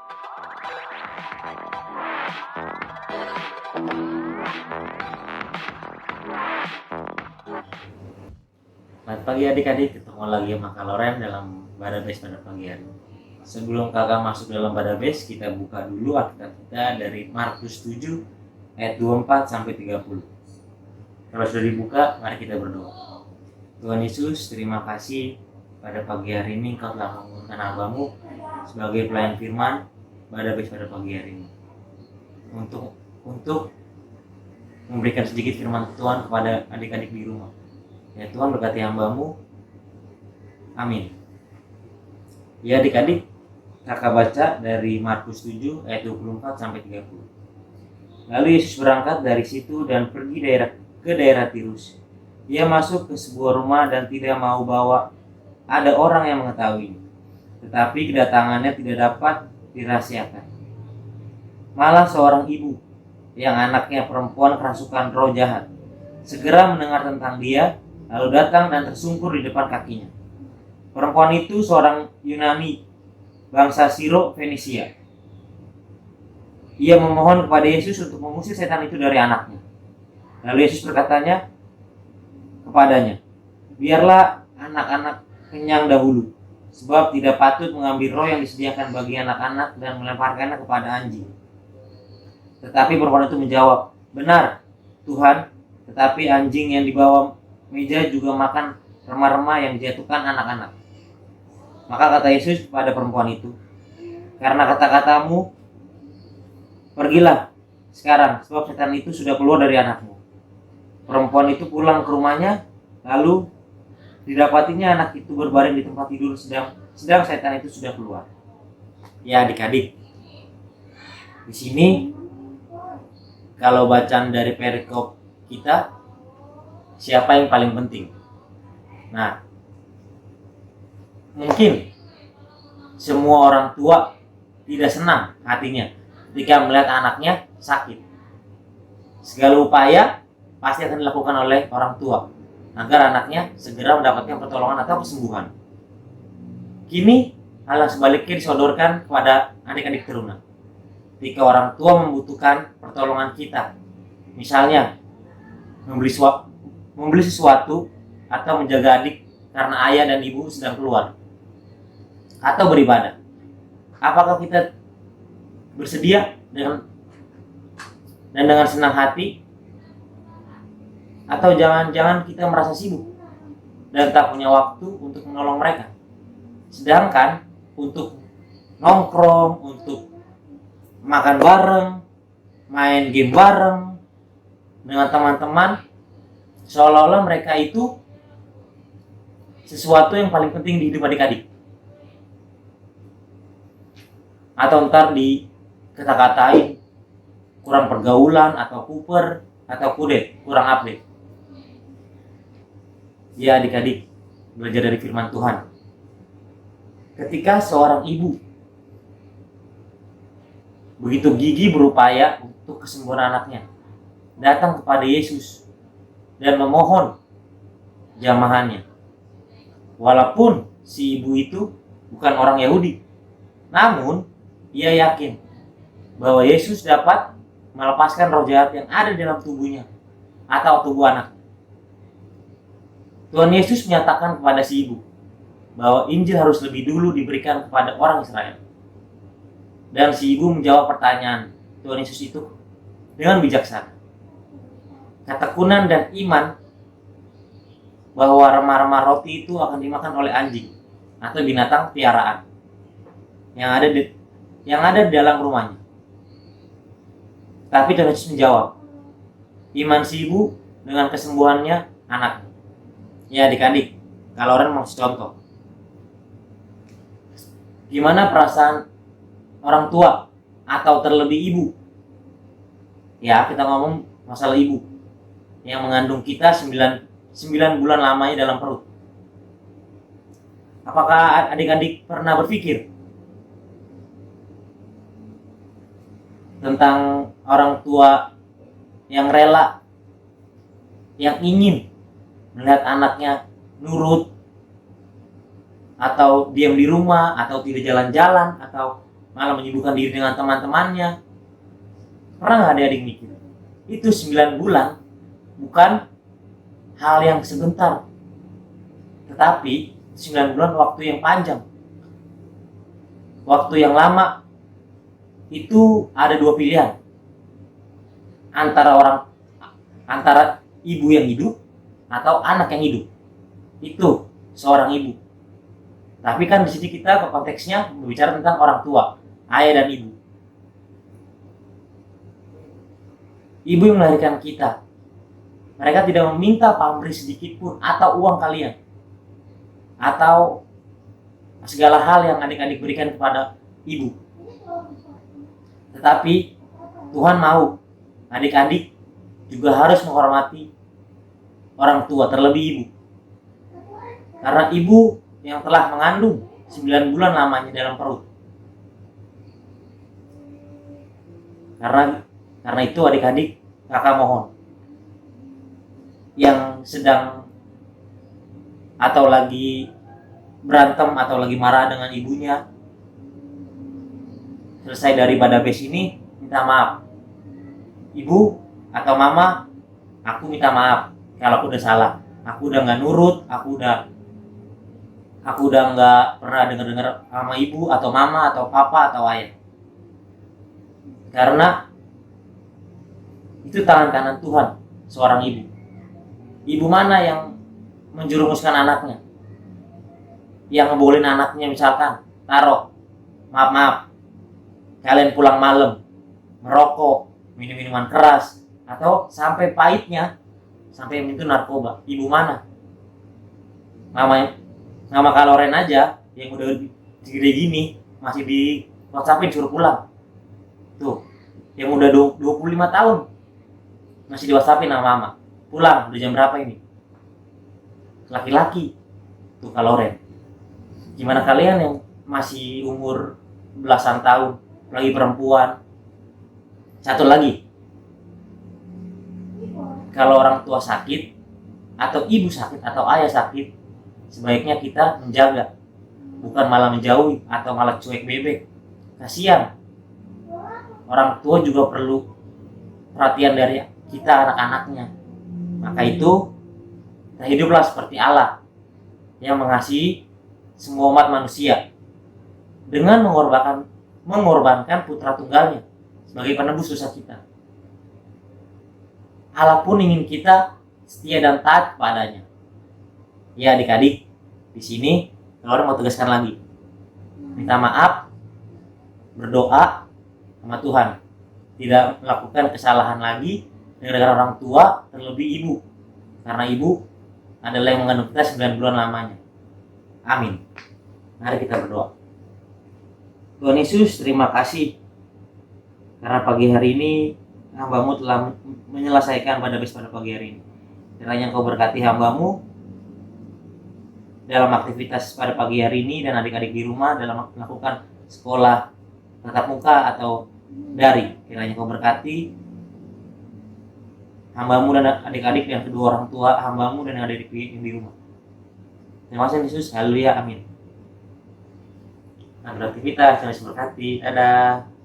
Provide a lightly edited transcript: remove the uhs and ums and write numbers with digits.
Selamat pagi adik-adik, ketemu lagi sama Kak Loren dalam Badabes pada pagi hari. Sebelum kakak masuk dalam Badabes, kita buka dulu Alkitab kita dari Markus 7 ayat 24 sampai 30. Kalau sudah dibuka, mari kita berdoa. Tuhan Yesus, terima kasih pada pagi hari ini Engkau telah menggunakan hambamu sebagai pelayan firman Badabes pada pagi hari ini. Untuk memberikan sedikit firman Tuhan kepada adik-adik di rumah. Ya Tuhan, berkati hambamu. Amin. Ya adik-adik, kakak baca dari Markus 7 ayat 24 sampai 30. Lalu Yesus berangkat dari situ dan pergi ke daerah Tirus. Ia masuk ke sebuah rumah dan tidak mau bawa ada orang yang mengetahuinya. Tetapi kedatangannya tidak dapat dirahasiakan. Malah seorang ibu yang anaknya perempuan kerasukan roh jahat segera mendengar tentang dia, lalu datang dan tersungkur di depan kakinya. Perempuan itu seorang Yunani, bangsa Siro Fenisia. Ia memohon kepada Yesus untuk mengusir setan itu dari anaknya. Lalu Yesus berkatanya kepadanya, biarlah anak-anak kenyang dahulu, sebab tidak patut mengambil roh yang disediakan bagi anak-anak dan melemparkannya kepada anjing. Tetapi perempuan itu menjawab, benar, Tuhan, tetapi anjing yang dibawa meja juga makan remah-remah yang dijatuhkan anak-anak. Maka kata Yesus kepada perempuan itu, karena kata-katamu, pergilah sekarang, sebab setan itu sudah keluar dari anakmu. Perempuan itu pulang ke rumahnya, lalu didapatinya anak itu berbaring di tempat tidur sedang setan itu sudah keluar. Ya adik-adik, di sini kalau bacaan dari perikop kita, siapa yang paling penting? Nah, mungkin semua orang tua tidak senang hatinya ketika melihat anaknya sakit. Segala upaya pasti akan dilakukan oleh orang tua agar anaknya segera mendapatkan pertolongan atau kesembuhan. Kini hal yang sebaliknya disodorkan kepada adik-adik teruna. Ketika orang tua membutuhkan pertolongan kita, misalnya membeli sesuatu atau menjaga adik karena ayah dan ibu sedang keluar, atau beribadah, apakah kita bersedia dengan senang hati, atau jangan-jangan kita merasa sibuk dan tak punya waktu untuk menolong mereka? Sedangkan untuk nongkrong, untuk makan bareng, main game bareng dengan teman-teman, seolah-olah mereka itu sesuatu yang paling penting di hidup adik-adik. Atau ntar dikata-katain kurang pergaulan, atau kuper, atau kudet, kurang update. Ya adik-adik, belajar dari firman Tuhan. Ketika seorang ibu begitu gigih berupaya untuk kesembuhan anaknya, datang kepada Yesus dan memohon jamahannya. Walaupun si ibu itu bukan orang Yahudi, namun ia yakin bahwa Yesus dapat melepaskan roh jahat yang ada dalam tubuhnya atau tubuh anak. Tuhan Yesus menyatakan kepada si ibu bahwa Injil harus lebih dulu diberikan kepada orang Israel. Dan si ibu menjawab pertanyaan Tuhan Yesus itu dengan bijaksana. Ketekunan dan iman bahwa remah-remah roti itu akan dimakan oleh anjing atau binatang piaraan yang ada di dalam rumahnya. Tapi Tuhan Yesus menjawab, iman si ibu dengan kesembuhannya anaknya. Ya adik-adik, kalau orang mau contoh, gimana perasaan orang tua atau terlebih ibu? Ya, kita ngomong masalah ibu yang mengandung kita 9 bulan lamanya dalam perut. Apakah adik-adik pernah berpikir tentang orang tua yang rela, yang ingin melihat anaknya nurut, atau diam di rumah, atau tidak jalan-jalan, atau malah menyibukkan diri dengan teman-temannya. Pernah nggak adik-adik mikir? Itu 9 bulan bukan hal yang sebentar, tetapi 9 bulan waktu yang panjang, waktu yang lama. Itu ada dua pilihan, antara ibu yang hidup atau anak yang hidup. Itu seorang ibu. Tapi kan di sini kita konteksnya berbicara tentang orang tua, ayah dan ibu. Ibu yang melahirkan kita, mereka tidak meminta pamrih sedikit pun atau uang kalian atau segala hal yang adik-adik berikan kepada ibu. Tetapi Tuhan mau adik-adik juga harus menghormati orang tua, terlebih ibu. Karena ibu yang telah mengandung 9 bulan lamanya dalam perut. Karena itu adik-adik, kakak mohon, yang sedang atau lagi berantem atau lagi marah dengan ibunya, selesai dari badabes ini, minta maaf. Ibu atau mama, aku minta maaf kalau aku udah salah. Aku udah nggak nurut, aku udah nggak pernah dengar sama ibu atau mama atau papa atau ayah. Karena itu tangan kanan Tuhan, seorang ibu. Ibu mana yang menjerumuskan anaknya, yang ngebolehin anaknya misalkan taruh, maaf, kalian pulang malam merokok, minum minuman keras, atau sampai pahitnya sampai menyentuh narkoba. Ibu mana? Mama Kaloren aja yang udah gede gini masih di WhatsAppin suruh pulang. Tuh, yang udah 25 tahun masih di WhatsAppin sama mama. Pulang, udah jam berapa ini? Laki-laki. Tuh Kaloren. Gimana kalian yang masih umur belasan tahun, lagi perempuan? Satu lagi, kalau orang tua sakit, atau ibu sakit, atau ayah sakit, sebaiknya kita menjaga, bukan malah menjauhi atau malah cuek bebek. Kasihan. Orang tua juga perlu perhatian dari kita, anak-anaknya. Maka itu, kita hiduplah seperti Allah yang mengasihi semua umat manusia dengan mengorbankan putra tunggalnya sebagai penebus dosa kita. Allah pun ingin kita setia dan taat kepadanya. Ya adik-adik, di sini Laura mau tegaskan lagi. Minta maaf, berdoa sama Tuhan. Tidak melakukan kesalahan lagi dengan orang tua, terlebih ibu. Karena ibu adalah yang mengandung kita 9 bulan lamanya. Amin. Mari kita berdoa. Tuhan Yesus, terima kasih karena pagi hari ini hamba-Mu telah menyelesaikan badabes pada pagi hari ini. Kiranya Engkau berkati hamba-Mu dalam aktivitas pada pagi hari ini dan adik-adik di rumah dalam melakukan sekolah tatap muka atau daring. Kiranya Engkau berkati hamba-Mu dan adik-adik dan kedua orang tua hamba-Mu dan adik-adik di rumah. Terima kasih Yesus. Haleluya. Amin. Nah, beraktivitas, Tuhan Yesus berkati. Dadah.